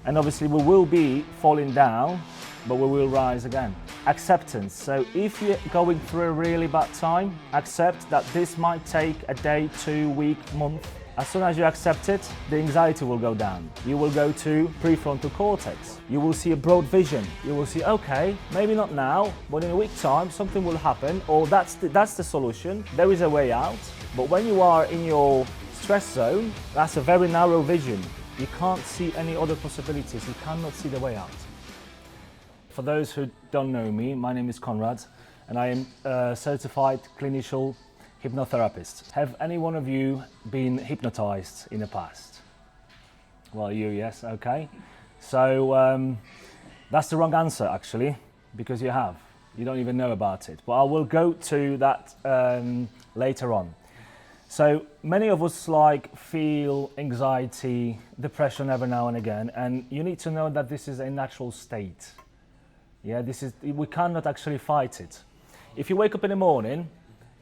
And obviously we will be falling down, but we will rise again. Acceptance. So if you're going through a really bad time, accept that this might take a day, 2 week, month. As soon as you accept it, the anxiety will go down. You will go to prefrontal cortex. You will see a broad vision. You will see, okay, maybe not now, but in a week's time, something will happen, or that's the solution. There is a way out. But when you are in your stress zone, that's a very narrow vision. You can't see any other possibilities. You cannot see the way out. For those who don't know me, my name is Konrad, and I am a certified clinical hypnotherapist. Have any one of you been hypnotized in the past? Well, yes, okay. So that's the wrong answer actually, because you have. You don't even know about it. But I will go to that later on. So many of us feel anxiety, depression every now and again, and you need to know that this is a natural state. Yeah, we cannot actually fight it. If you wake up in the morning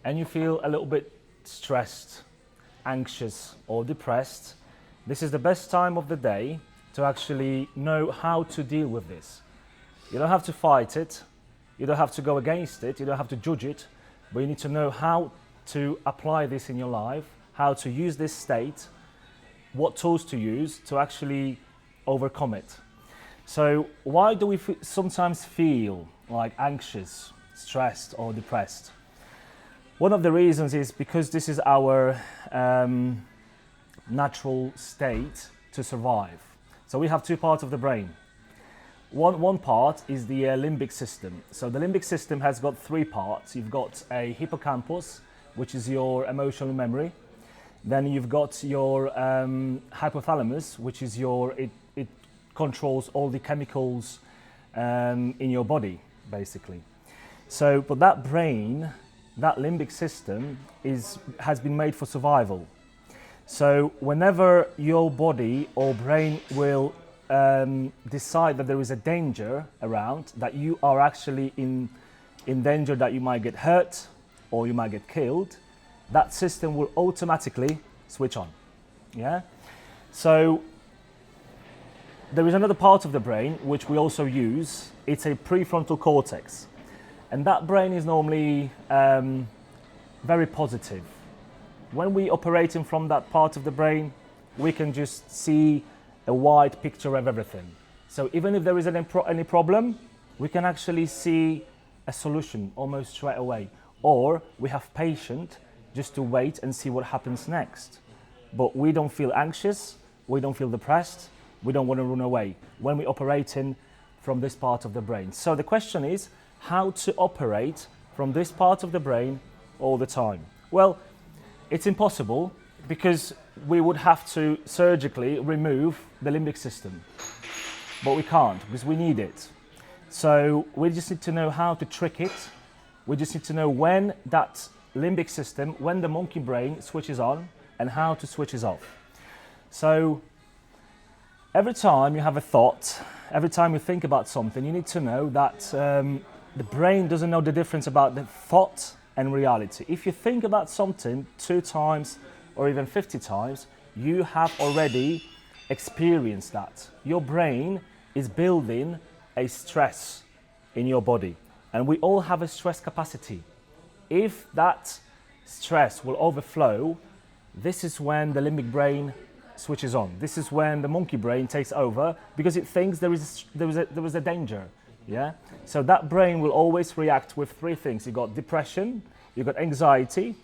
and you feel a little bit stressed, anxious or depressed, this is the best time of the day to actually know how to deal with this. You don't have to fight it, you don't have to go against it, you don't have to judge it, but you need to know how to apply this in your life, how to use this state, what tools to use to actually overcome it. So why do we sometimes feel like anxious, stressed or depressed? One of the reasons is because this is our natural state to survive. So we have two parts of the brain. One part is the limbic system. So the limbic system has got three parts. You've got a hippocampus, which is your emotional memory. Then you've got your hypothalamus, which is it controls all the chemicals in your body, basically. So, but that brain, that limbic system has been made for survival. So whenever your body or brain will decide that there is a danger around, that you are actually in danger, that you might get hurt or you might get killed, that system will automatically switch on. Yeah? So there is another part of the brain which we also use. It's a prefrontal cortex. And that brain is normally very positive. When we operating from that part of the brain, we can just see a wide picture of everything. So even if there is any problem, we can actually see a solution almost straight away. Or we have patience just to wait and see what happens next. But we don't feel anxious, we don't feel depressed, we don't want to run away when we're operating from this part of the brain. So the question is, how to operate from this part of the brain all the time? Well, it's impossible because we would have to surgically remove the limbic system. But we can't because we need it. So we just need to know how to trick it. We just need to know when that limbic system, when the monkey brain switches on and how to switch it off. So every time you have a thought, every time you think about something, you need to know that the brain doesn't know the difference about the thought and reality. If you think about something 2 times or even 50 times, you have already experienced that. Your brain is building a stress in your body, and we all have a stress capacity. If that stress will overflow, this is when the limbic brain switches on. This is when the monkey brain takes over because it thinks there was a danger. Yeah. So that brain will always react with 3 things. You got depression, you got anxiety,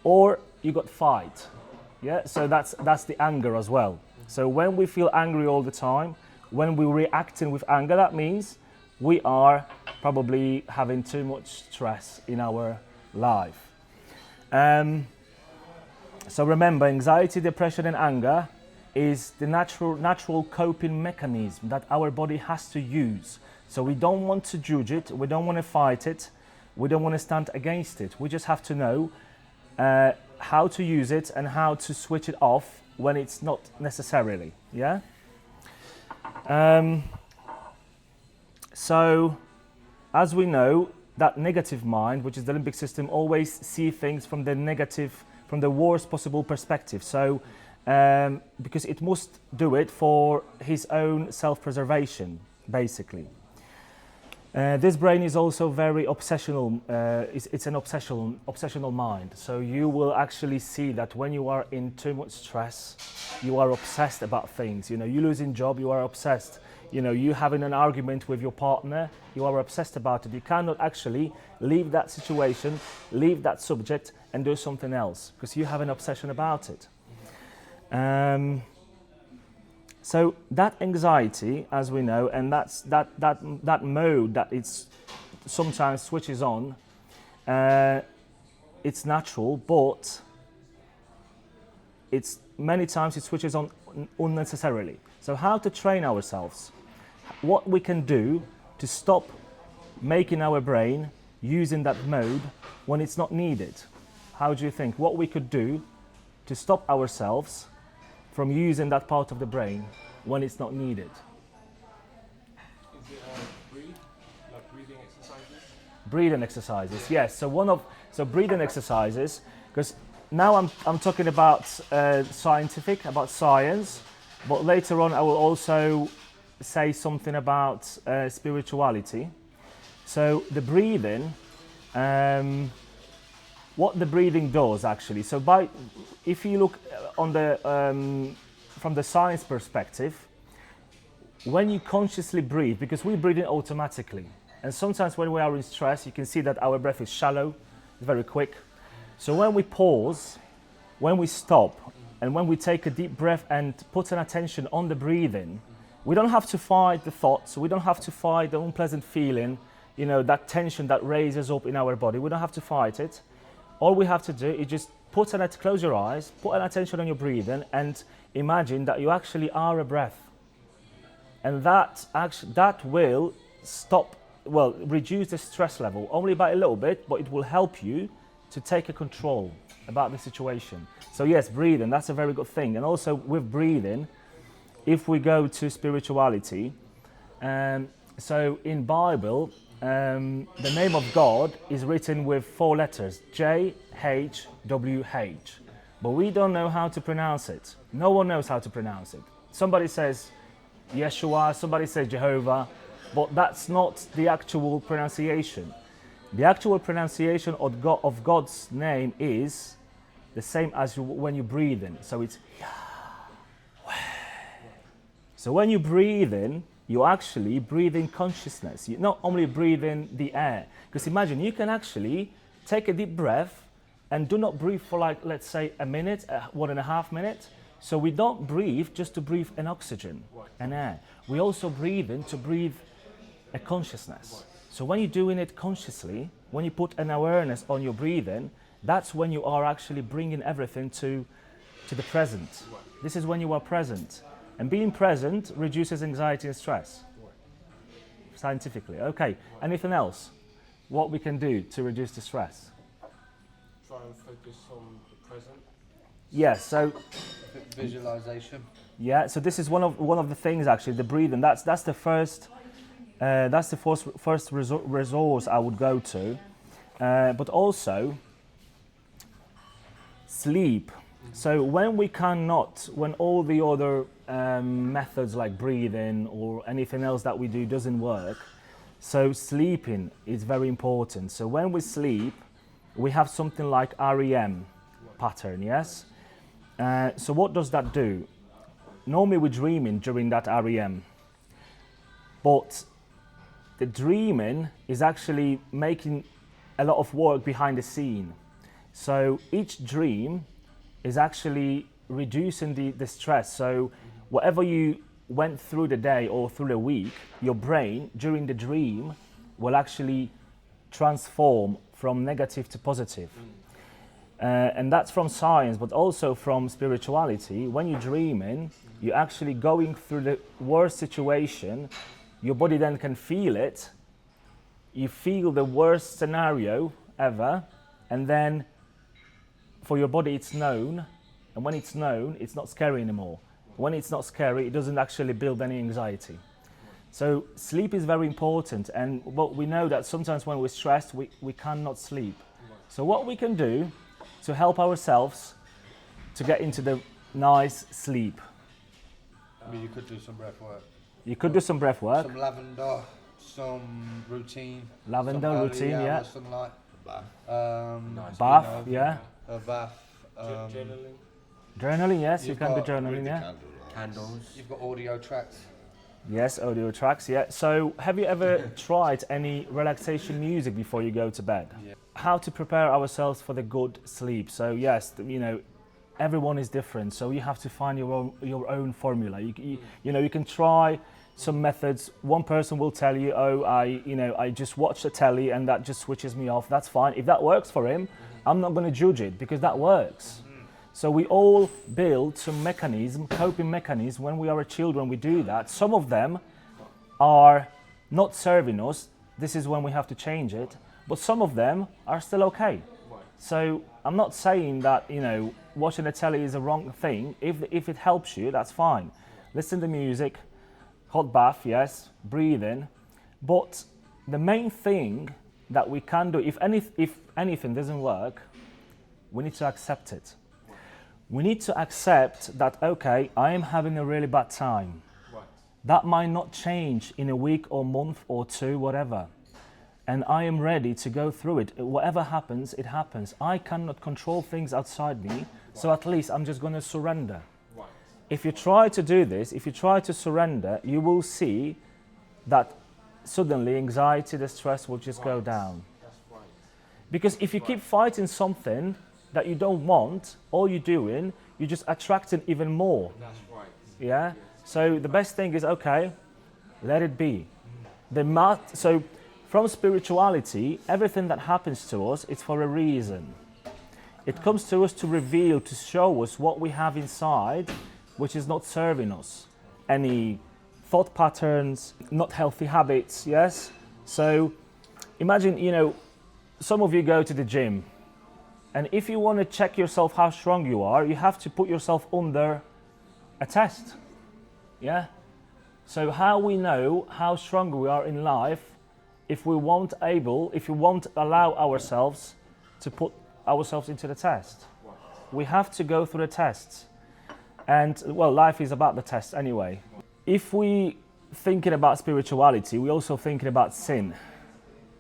or you got fight. Yeah. So that's the anger as well. So when we feel angry all the time, when we're reacting with anger, that means we are probably having too much stress in our life. So remember, anxiety, depression, and anger is the natural coping mechanism that our body has to use. So we don't want to judge it, we don't want to fight it, we don't want to stand against it. We just have to know how to use it and how to switch it off when it's not necessarily. Yeah. So as we know, that negative mind, which is the limbic system, always see things from the negative, from the worst possible perspective. So because it must do it for his own self-preservation, basically. This brain is also very obsessional. It's an obsessional mind. So you will actually see that when you are in too much stress, you are obsessed about things. You know, you losing job, you are obsessed. You know, you having an argument with your partner, you are obsessed about it. You cannot actually leave that situation, leave that subject, and do something else because you have an obsession about it. So that anxiety, as we know, and that mode that it's sometimes switches on, it's natural, but it's many times it switches on unnecessarily. So how to train ourselves? What we can do to stop making our brain using that mode when it's not needed? How do you think? What we could do to stop ourselves from using that part of the brain when it's not needed? Is it like breathing exercises? Breathing exercises, yes. So breathing exercises, because now I'm talking about scientific, about science, but later on I will also say something about spirituality. So the breathing, what the breathing does actually. So if you look on the from the science perspective, when you consciously breathe, because we breathe in automatically, and sometimes when we are in stress, you can see that our breath is shallow, it's very quick. So when we pause, when we stop, and when we take a deep breath and put an attention on the breathing, we don't have to fight the thoughts, we don't have to fight the unpleasant feeling, you know, that tension that raises up in our body. We don't have to fight it. All we have to do is just close your eyes, put an attention on your breathing, and imagine that you actually are a breath. And that will reduce the stress level, only by a little bit, but it will help you to take a control about the situation. So yes, breathing, that's a very good thing. And also with breathing, if we go to spirituality, so in Bible, the name of God is written with 4 letters, J-H-W-H, but we don't know how to pronounce it. No one knows how to pronounce it. Somebody says Yeshua, somebody says Jehovah, but that's not the actual pronunciation. The actual pronunciation of God's name is the same as when you breathe in, so it's Yahweh. So when you breathe in, you actually breathe in consciousness. You not only breathe in the air, because imagine you can actually take a deep breath and do not breathe for like, let's say, a minute, 1.5 minutes. So we don't breathe just to breathe an oxygen and air. We also breathe in to breathe a consciousness. So when you're doing it consciously, when you put an awareness on your breathing, that's when you are actually bringing everything to the present. This is when you are present. And being present reduces anxiety and stress, scientifically. Okay, anything else? What we can do to reduce the stress? Try and focus on the present. Yes, so visualization. Yeah, so this is one of the things actually, the breathing. That's the first resource I would go to, but also sleep. So when all the other methods like breathing or anything else that we do doesn't work, so sleeping is very important. So when we sleep, we have something like REM pattern, yes? So what does that do? Normally we're dreaming during that REM, but the dreaming is actually making a lot of work behind the scene. So each dream is actually reducing the stress. So whatever you went through the day or through the week, your brain during the dream will actually transform from negative to positive. And that's from science, but also from spirituality. When you're dreaming, you're actually going through the worst situation. Your body then can feel it. You feel the worst scenario ever, and then for your body it's known, and when it's known, it's not scary anymore. When it's not scary, it doesn't actually build any anxiety. So sleep is very important, but we know that sometimes when we're stressed, we cannot sleep. So what we can do to help ourselves to get into the nice sleep. I mean, you could do some breath work. You could do some breath work, Some lavender, some routine. lavender some early routine, hour yeah. sunlight. Nice. Bath, yeah. A bath. Journaling. Journaling, yes, you You've can do got journaling, yeah. Candles. You've got audio tracks. Yes, audio tracks, yeah. So, have you ever tried any relaxation music before you go to bed? Yeah. How to prepare ourselves for the good sleep? So, yes, you know, everyone is different, so you have to find your own formula. You know, you can try some methods. One person will tell you, oh, I just watch the telly and that just switches me off. That's fine. If that works for him, I'm not going to judge it because that works. So we all build some mechanism, coping mechanism. When we are children, we do that. Some of them are not serving us. This is when we have to change it. But some of them are still okay. So I'm not saying that, you know, watching the telly is a wrong thing. If it helps you, that's fine. Listen to music, hot bath, yes, breathe in. But the main thing that we can do, if anything doesn't work, we need to accept it. We need to accept that, okay, I am having a really bad time. That might not change in a week or month or two, whatever. And I am ready to go through it. Whatever happens, it happens. I cannot control things outside me, so at least I'm just going to surrender. If you try to do this, if you try to surrender, you will see that suddenly anxiety, the stress will just go down. Because if you keep fighting something that you don't want, all you're doing, you're just attracting even more. That's right. Yeah? So the best thing is, okay, let it be. So from spirituality, everything that happens to us, it's for a reason. It comes to us to reveal, to show us what we have inside, which is not serving us. Any thought patterns, not healthy habits, yes? So imagine, you know, some of you go to the gym, and if you want to check yourself how strong you are, you have to put yourself under a test. Yeah? So how we know how strong we are in life if we won't allow ourselves to put ourselves into the test. We have to go through the tests. And well, life is about the tests anyway. If we thinking about spirituality, we're also thinking about sin.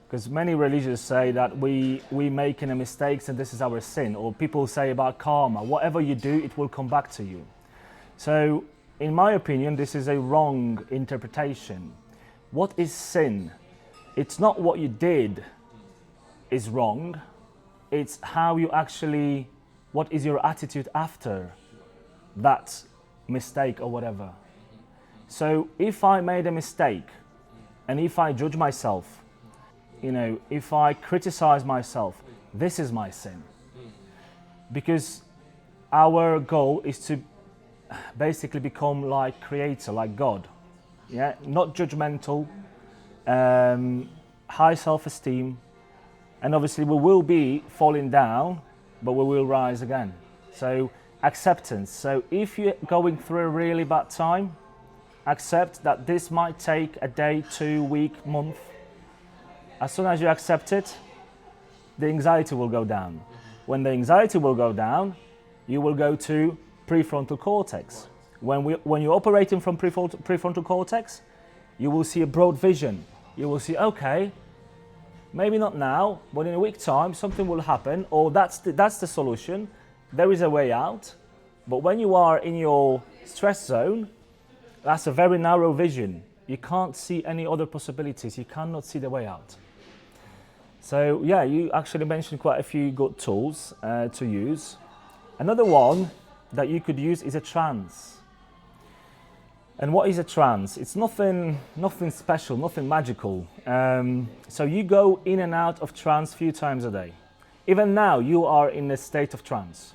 Because many religions say that we making a mistakes and this is our sin, or people say about karma, whatever you do, it will come back to you. So, in my opinion, this is a wrong interpretation. What is sin? It's not what you did is wrong, it's how you actually, what is your attitude after that mistake or whatever. So, if I made a mistake, and if I judge myself, you know, if I criticize myself, this is my sin. Because our goal is to basically become like Creator, like God. Yeah, not judgmental, high self-esteem, and obviously we will be falling down, but we will rise again. So acceptance. So if you're going through a really bad time, accept that this might take a day, 2 week, month. As soon as you accept it, the anxiety will go down. When the anxiety will go down, you will go to prefrontal cortex. When you're operating from prefrontal cortex, you will see a broad vision. You will see, okay, maybe not now, but in a week's time, something will happen, or that's the solution. There is a way out. But when you are in your stress zone, that's a very narrow vision. You can't see any other possibilities. You cannot see the way out. So yeah, you actually mentioned quite a few good tools to use. Another one that you could use is a trance. And what is a trance? It's nothing special, nothing magical. So you go in and out of trance a few times a day. Even now, you are in a state of trance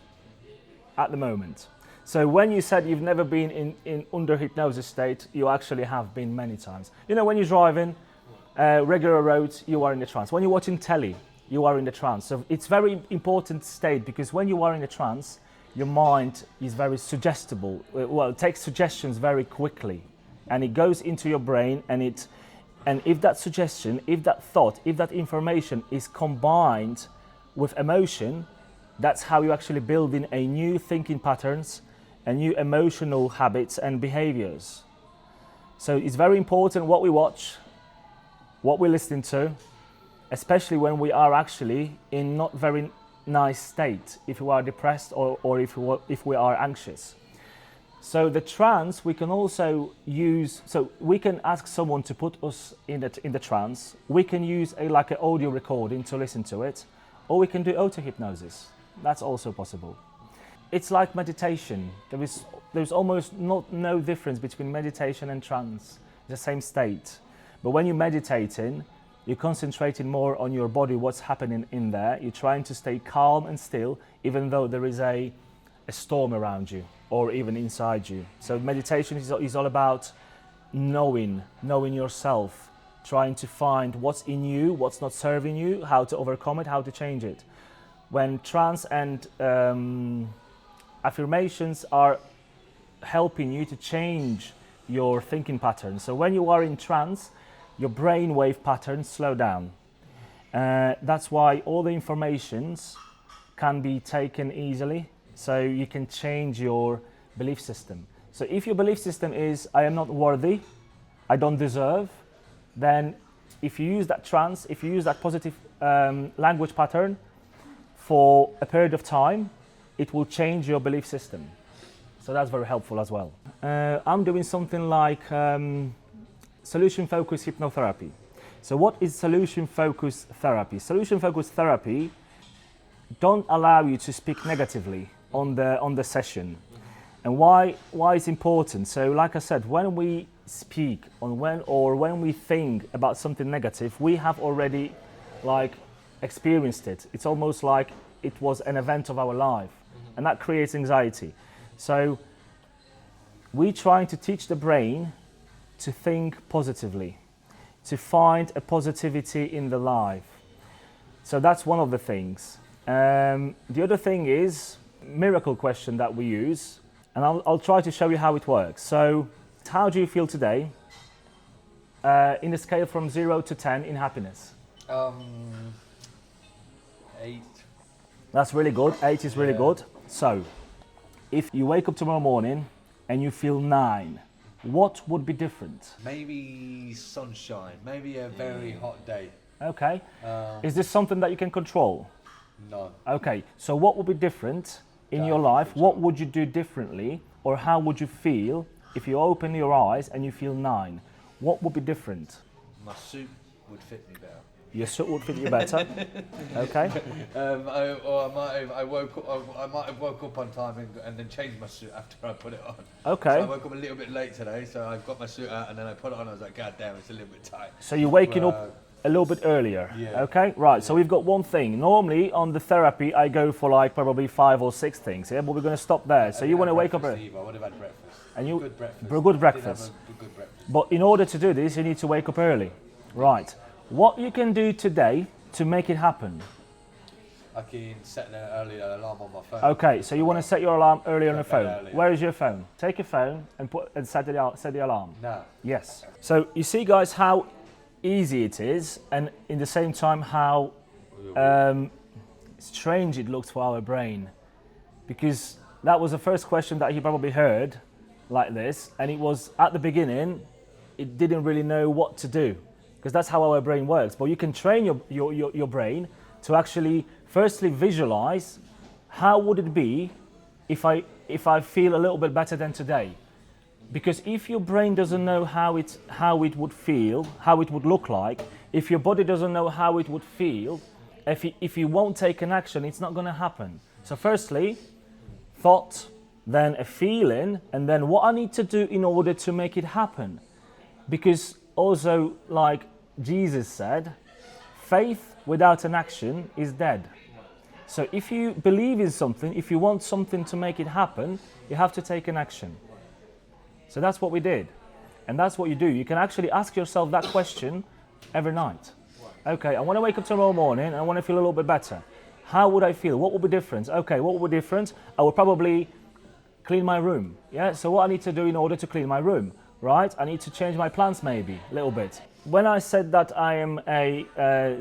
at the moment. So when you said you've never been in under hypnosis state, you actually have been many times. You know, when you're driving, regular roads, you are in the trance. When you're watching telly, you are in the trance. So it's very important state, because when you are in a trance, your mind is very suggestible. Well, it takes suggestions very quickly, and it goes into your brain, and if that suggestion, if that thought, if that information is combined with emotion, that's how you actually build in a new thinking patterns, and new emotional habits and behaviors. So it's very important what we watch, what we listen to, especially when we are actually in not very nice state, if we are depressed or if we are anxious. So the trance we can also use, so we can ask someone to put us in the trance. We can use like an audio recording to listen to it, or we can do auto-hypnosis. That's also possible. It's like meditation. There's almost no difference between meditation and trance. It's the same state. But when you're meditating, you're concentrating more on your body, what's happening in there. You're trying to stay calm and still, even though there is a storm around you or even inside you. So meditation is all about knowing yourself, trying to find what's in you, what's not serving you, how to overcome it, how to change it. When trance and affirmations are helping you to change your thinking pattern. So when you are in trance, your brain wave patterns slow down. That's why all the informations can be taken easily, so you can change your belief system. So if your belief system is, I am not worthy, I don't deserve, then if you use that trance, if you use that positive language pattern for a period of time, it will change your belief system. So that's very helpful as well. I'm doing something like Solution Focused Hypnotherapy. So what is Solution Focused Therapy? Solution Focused Therapy don't allow you to speak negatively on the session. And why it's important? So like I said, when we speak when we think about something negative, we have already like experienced it. It's almost like it was an event of our life, and that creates anxiety. So we're trying to teach the brain to think positively, to find a positivity in the life. So that's one of the things. The other thing is miracle question that we use, and I'll try to show you how it works. So how do you feel today in a scale from 0 to 10 in happiness? 8. That's really good. 8 is really good. So if you wake up tomorrow morning and you feel 9, what would be different? Maybe sunshine. Maybe a very hot day. Okay. Is this something that you can control? No. Okay. So what would be different in your life? What would you do differently, or how would you feel if you open your eyes and you feel 9? What would be different? My suit would fit me better. Your suit would fit you better. Okay. I might have woke up on time and then changed my suit after I put it on. Okay. So I woke up a little bit late today, so I've got my suit out and then I put it on. I was like, God damn, it's a little bit tight. So you're waking up a little bit earlier. Yeah. Okay. Right. So we've got one thing. Normally on the therapy, I go for like probably 5 or 6 things. Yeah, but we're going to stop there. So you want to wake up early. I would have had breakfast. And you good breakfast. Good breakfast. Did have a good breakfast. But in order to do this, you need to wake up early. Right. What you can do today to make it happen? I can set an early alarm on my phone. Okay, so you want to set your alarm early on your phone. Earlier. Where is your phone? Take your phone and set the alarm. No. Yes. So you see, guys, how easy it is, and in the same time how strange it looks for our brain, because that was the first question that he probably heard like this, and it was at the beginning, it didn't really know what to do, because that's how our brain works. But you can train your brain to actually firstly visualize how would it be if I feel a little bit better than today. Because if your brain doesn't know how it would feel, how it would look like, if your body doesn't know how it would feel, if you won't take an action, it's not going to happen. So firstly, thought, then a feeling, and then what I need to do in order to make it happen. Because also, like Jesus said, faith without an action is dead. So if you believe in something, if you want something to make it happen, you have to take an action. So that's what we did. And that's what you do. You can actually ask yourself that question every night. Okay, I want to wake up tomorrow morning and I want to feel a little bit better. How would I feel? What would be different? Okay, what would be different? I would probably clean my room. Yeah, so what I need to do in order to clean my room, right? I need to change my plants maybe a little bit. When I said that I am a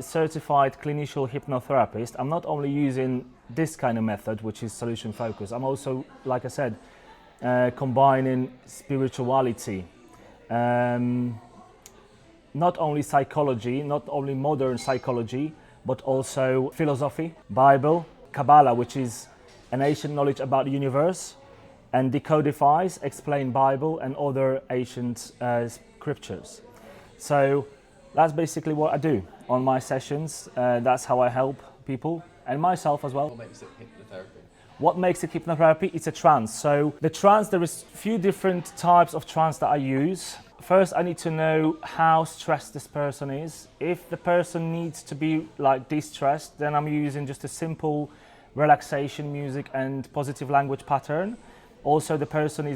certified clinical hypnotherapist, I'm not only using this kind of method, which is solution focused. I'm also, like I said, combining spirituality, not only psychology, not only modern psychology, but also philosophy, Bible, Kabbalah, which is an ancient knowledge about the universe, and decodifies, explain Bible and other ancient scriptures. So that's basically what I do on my sessions. That's how I help people and myself as well. What makes it hypnotherapy? What makes it hypnotherapy? It's a trance. So the trance, there is a few different types of trance that I use. First, I need to know how stressed this person is. If the person needs to be like de-stressed, then I'm using just a simple relaxation music and positive language pattern. Also, the person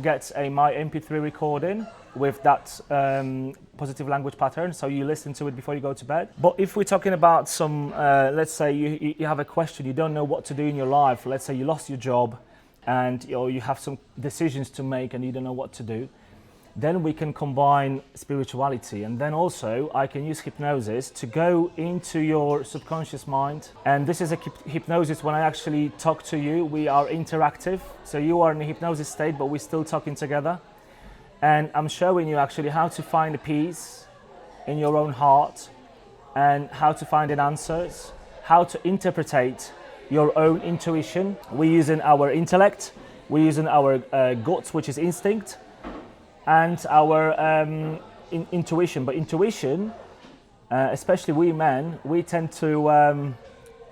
gets my MP3 recording with that positive language pattern, so you listen to it before you go to bed. But if we're talking about some, let's say you have a question, you don't know what to do in your life, let's say you lost your job and you have some decisions to make and you don't know what to do, then we can combine spirituality, and then also I can use hypnosis to go into your subconscious mind. And this is a hypnosis when I actually talk to you. We are interactive, so you are in a hypnosis state, but we're still talking together. And I'm showing you actually how to find a peace in your own heart and how to find an answers, how to interpret your own intuition. We're using our intellect, we're using our guts, which is instinct, and our intuition. But intuition, especially we men, we tend to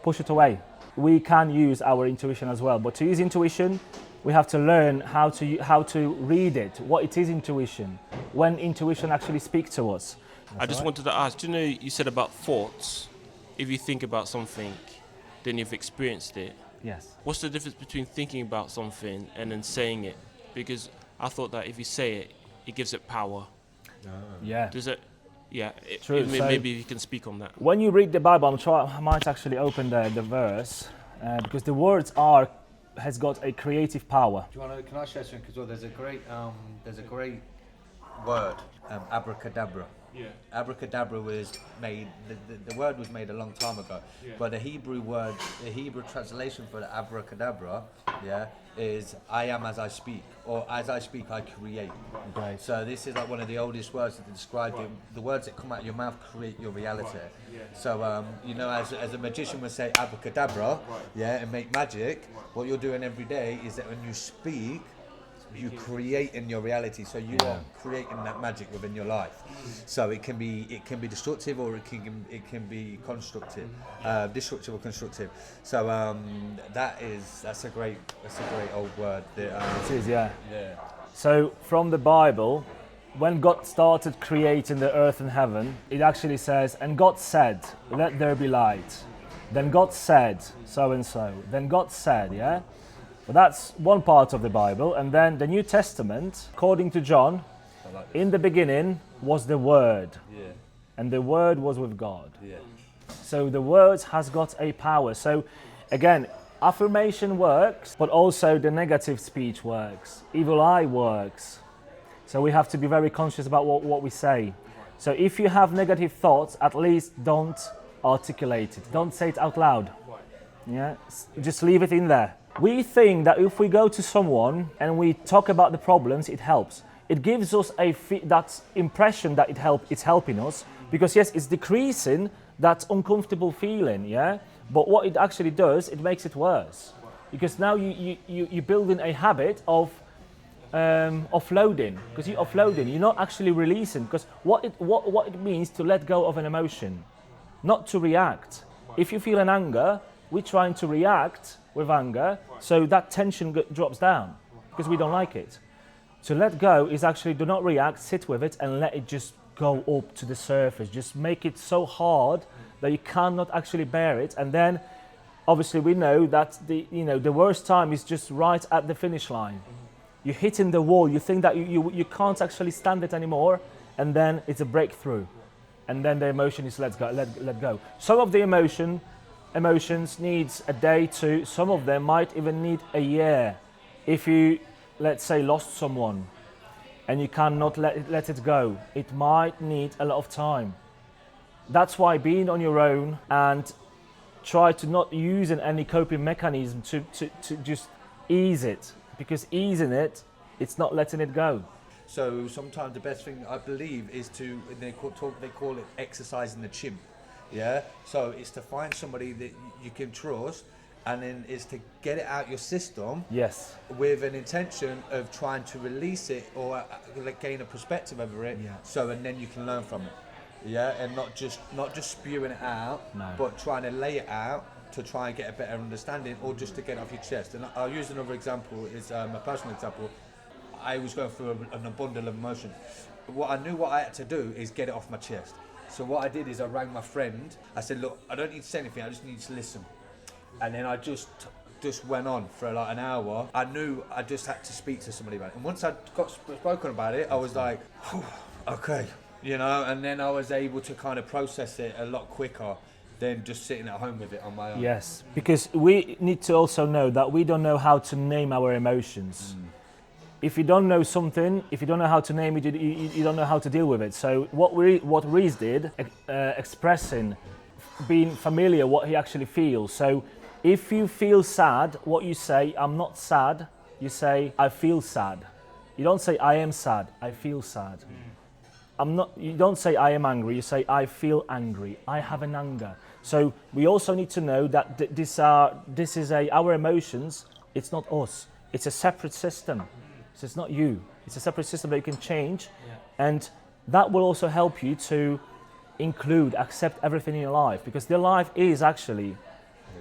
push it away. We can use our intuition as well, but to use intuition, we have to learn how to read it, what it is intuition, when intuition actually speaks to us. I just wanted to ask, do you know you said about thoughts? If you think about something, then you've experienced it. Yes. What's the difference between thinking about something and then saying it? Because I thought that if you say it, it gives it power. Yeah. Does it? Yeah. True. Maybe you can speak on that. When you read the Bible, I might actually open the verse because the words has got a creative power. Do you want to? Can I share something? Because there's a great word, abracadabra. Yeah. Abracadabra was made. The word was made a long time ago, but the Hebrew translation for the abracadabra, is "I am as I speak," or "As I speak, I create." Right. So this is like one of the oldest words to describe you. The words that come out of your mouth create your reality. So as a magician would say abracadabra, and make magic. What you're doing every day is that when you speak, you create in your reality. So you are creating that magic within your life. So it can be destructive or it can be constructive, destructive or constructive. So that's a great old word. It is, yeah. So from the Bible, when God started creating the earth and heaven, it actually says, and God said, let there be light. Then God said, so and so. Then God said, yeah? But that's one part of the Bible. And then the New Testament, according to John, in the beginning was the Word. And the Word was with God. So the Word has got a power. So again, affirmation works, but also the negative speech works. Evil eye works. So we have to be very conscious about what we say. So if you have negative thoughts, at least don't articulate it. Don't say it out loud. Yeah, just leave it in there. We think that if we go to someone and we talk about the problems, it helps. It gives us that impression that it's helping us, because yes, it's decreasing that uncomfortable feeling, yeah? But what it actually does, it makes it worse. Because now you're building a habit of offloading. Because you're offloading, you're not actually releasing. Because what it means to let go of an emotion, not to react. If you feel an anger, we're trying to react with anger, so that tension drops down because we don't like it. To let go is actually do not react, sit with it and let it just go up to the surface. Just make it so hard that you cannot actually bear it. And then obviously we know that the worst time is just right at the finish line. You're hitting the wall, you think that you can't actually stand it anymore, and then it's a breakthrough. And then the emotion is let go. Some of the emotions needs a day, two. Some of them might even need a year. If you, let's say, lost someone and you cannot let it go, it might need a lot of time. That's why being on your own and try to not use any coping mechanism to just ease it. because easing it, it's not letting it go. So sometimes the best thing I believe is to they call it exercising the chimp. Yeah. So it's to find somebody that you can trust, and then it's to get it out your system. Yes. With an intention of trying to release it or gain a perspective over it. Yeah. So and then you can learn from it. Yeah, and not just spewing it out, No. but trying to lay it out to try and get a better understanding, or just to get it off your chest. And I'll use another example. Is a personal example. I was going through an abundance of emotion. What I had to do is get it off my chest. So what I did is I rang my friend. I said, look, I don't need to say anything. I just need to listen. And then I just went on for like an hour. I knew I just had to speak to somebody about it. And once I got spoken about it, I was like, okay, you know. And then I was able to kind of process it a lot quicker than just sitting at home with it on my own. Yes, because we need to also know that we don't know how to name our emotions. If you don't know something, if you don't know how to name it, you don't know how to deal with it. So what Reese did, expressing, being familiar what he actually feels. So if you feel sad, what you say, I'm not sad, you say, I feel sad. You don't say, I am sad, I feel sad. You don't say, I am angry, you say, I feel angry, I have an anger. So we also need to know that this is our emotions, it's not us. It's a separate system. So it's not you. It's a separate system that you can change. Yeah. And that will also help you to accept everything in your life, because your life is actually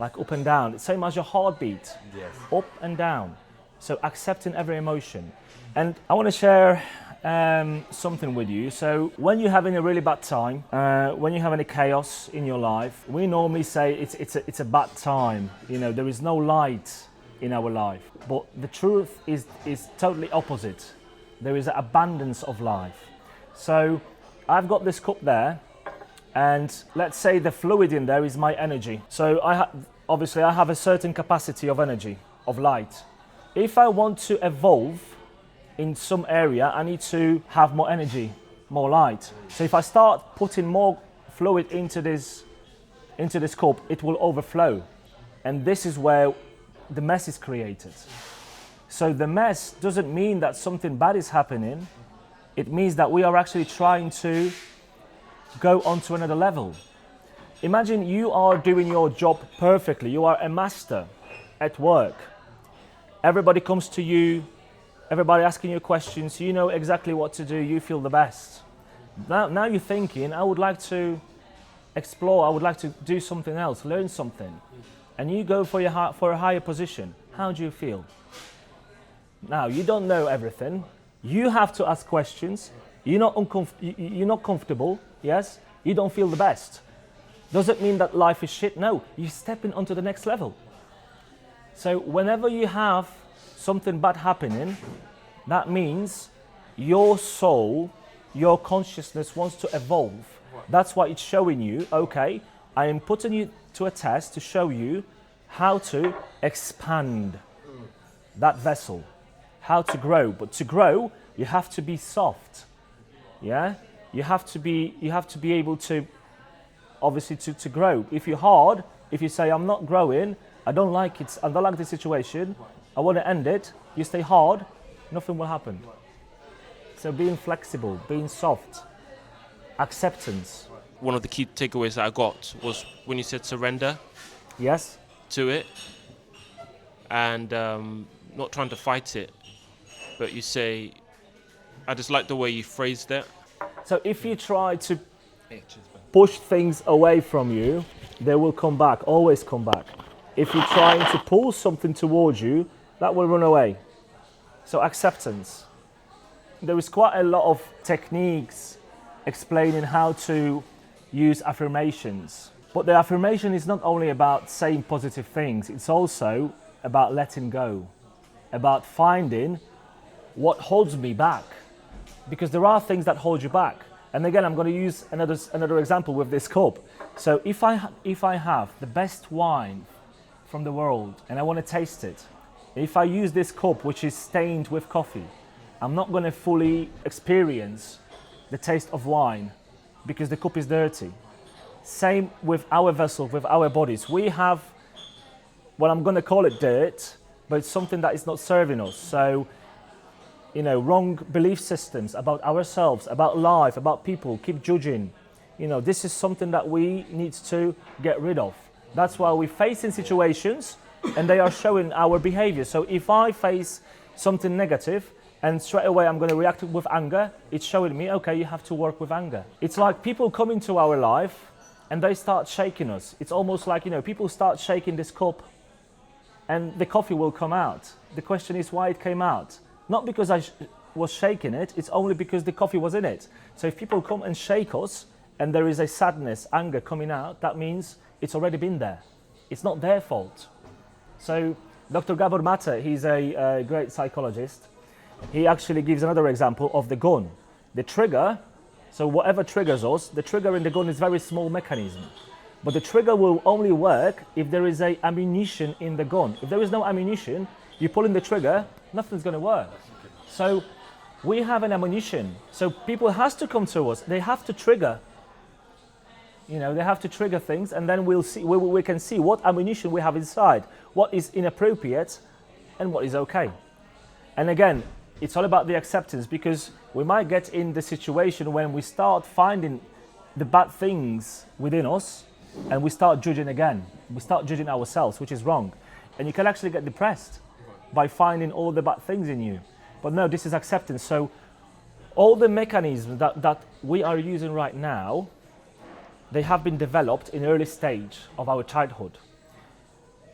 like up and down. It's same as your heartbeat, Yes. up and down. So accepting every emotion. And I want to share something with you. So when you're having a really bad time, when you're having a chaos in your life, we normally say it's a bad time. You know, there is no light in our life. But the truth is totally opposite. There is an abundance of life. So I've got this cup there, and let's say the fluid in there is my energy. So obviously I have a certain capacity of energy, of light. If I want to evolve in some area, I need to have more energy, more light. So if I start putting more fluid into this cup, it will overflow. And this is where the mess is created. So the mess doesn't mean that something bad is happening. It means that we are actually trying to go on to another level. Imagine you are doing your job perfectly. You are a master at work. Everybody comes to you, everybody asking you questions. You know exactly what to do. You feel the best. Now you're thinking, I would like to explore. I would like to do something else, learn something. And you go for a higher position. How do you feel? Now, you don't know everything. You have to ask questions. You're not comfortable, yes? You don't feel the best. Does it mean that life is shit? No, you're stepping onto the next level. So whenever you have something bad happening, that means your soul, your consciousness wants to evolve. That's why it's showing you, okay, I am putting you to a test to show you how to expand that vessel, how to grow. But to grow, you have to be soft. Yeah? You have to be able to, obviously, to grow. If you're hard, if you say, I'm not growing, I don't like it, I don't like the situation, I want to end it, you stay hard, nothing will happen. So being flexible, being soft, acceptance. One of the key takeaways that I got was when you said surrender. Yes? To it, and not trying to fight it, but you say, I just like the way you phrased it. So if you try to push things away from you, they will come back, always come back. If you're trying to pull something towards you, that will run away. So acceptance. There is quite a lot of techniques explaining how to use affirmations. But the affirmation is not only about saying positive things, it's also about letting go, about finding what holds me back. Because there are things that hold you back. And again, I'm going to use another example with this cup. So if I have the best wine from the world and I want to taste it, if I use this cup which is stained with coffee, I'm not going to fully experience the taste of wine because the cup is dirty. Same with our vessel, with our bodies. We have, well, I'm going to call it dirt, but it's something that is not serving us. So, you know, wrong belief systems about ourselves, about life, about people, keep judging. You know, this is something that we need to get rid of. That's why we face in situations and they are showing our behavior. So if I face something negative and straight away I'm going to react with anger, it's showing me, okay, you have to work with anger. It's like people come into our life and they start shaking us. It's almost like, you know, people start shaking this cup and the coffee will come out. The question is why it came out. Not because I was shaking it, it's only because the coffee was in it. So if people come and shake us and there is a sadness, anger coming out, that means it's already been there. It's not their fault. So Dr. Gabor Mate, he's a great psychologist. He actually gives another example of the gun. The trigger, so whatever triggers us, the trigger in the gun is a very small mechanism. But the trigger will only work if there is a ammunition in the gun. If there is no ammunition, you pull in the trigger, nothing's going to work. So we have an ammunition. So people has to come to us. They have to trigger. You know, they have to trigger things, and then we'll see. We can see what ammunition we have inside, what is inappropriate, and what is okay. And again, it's all about the acceptance, because we might get in the situation when we start finding the bad things within us, and we start judging again. We start judging ourselves, which is wrong, and you can actually get depressed by finding all the bad things in you. But no, this is acceptance. So all the mechanisms that we are using right now, they have been developed in early stage of our childhood.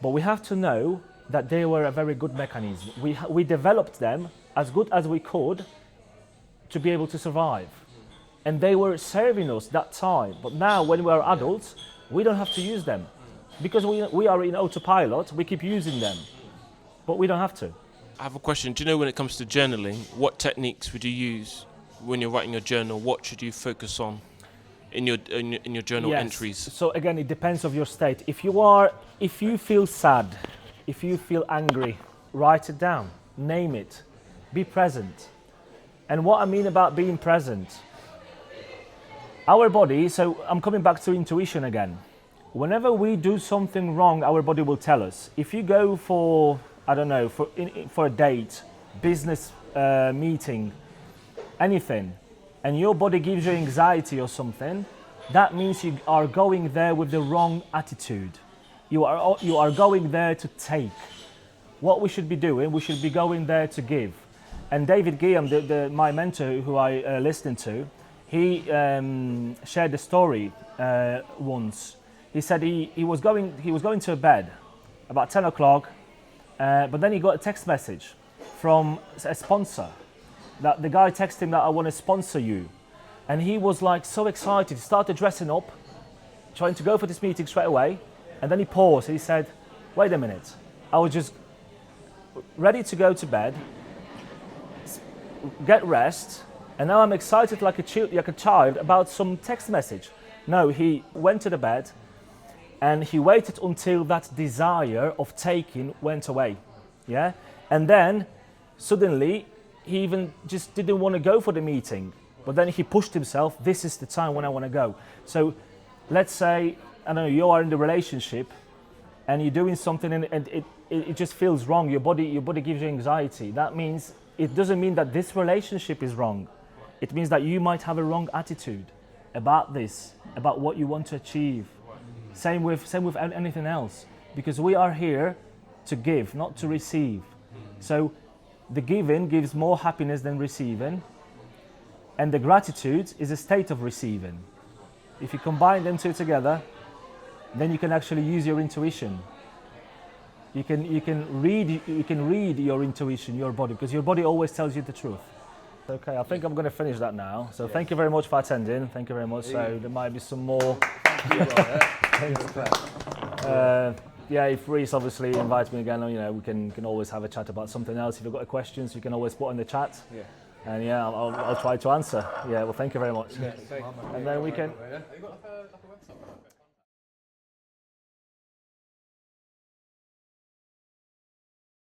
But we have to know that they were a very good mechanism. We developed them as good as we could to be able to survive. And they were serving us that time. But now when we are adults, we don't have to use them. Because we are in autopilot, we keep using them. But we don't have to. I have a question. Do you know, when it comes to journaling, what techniques would you use when you're writing your journal? What should you focus on in your journal entries? So again, it depends on your state. If you feel sad, if you feel angry, write it down, name it, be present. And what I mean about being present, our body, so I'm coming back to intuition again. Whenever we do something wrong, our body will tell us. If you go for, I don't know, for a date, business meeting, anything, and your body gives you anxiety or something, that means you are going there with the wrong attitude. You are going there to take. What we should be doing, we should be going there to give. And David Guillaume, my mentor who I listened to, he shared the story once. He said he was going to bed about 10 o'clock, but then he got a text message from a sponsor. That the guy texted him that I want to sponsor you. And he was like so excited. He started dressing up, trying to go for this meeting straight away. And then he paused. He said, wait a minute. I was just ready to go to bed, get rest, and now I'm excited like a child about some text message. No, he went to the bed and he waited until that desire of taking went away. Yeah? And then suddenly, he even just didn't want to go for the meeting, but then he pushed himself, this is the time when I want to go. So let's say, I don't know, you are in the relationship and you're doing something and it just feels wrong, your body gives you anxiety. That means, it doesn't mean that this relationship is wrong. It means that you might have a wrong attitude about this, about what you want to achieve. Same with anything else, because we are here to give, not to receive. So the giving gives more happiness than receiving, and the gratitude is a state of receiving. If you combine them two together, then you can actually use your intuition. You can read your intuition, your body, because your body always tells you the truth. Okay, I think I'm going to finish that now. So thank you very much for attending. Thank you very much. So there might be some more. Yeah, if Reese obviously invites me again, you know, we can always have a chat about something else. If you've got questions, you can always put in the chat. Yeah. And yeah, I'll try to answer. Yeah, well, thank you very much. Yeah, and then we can.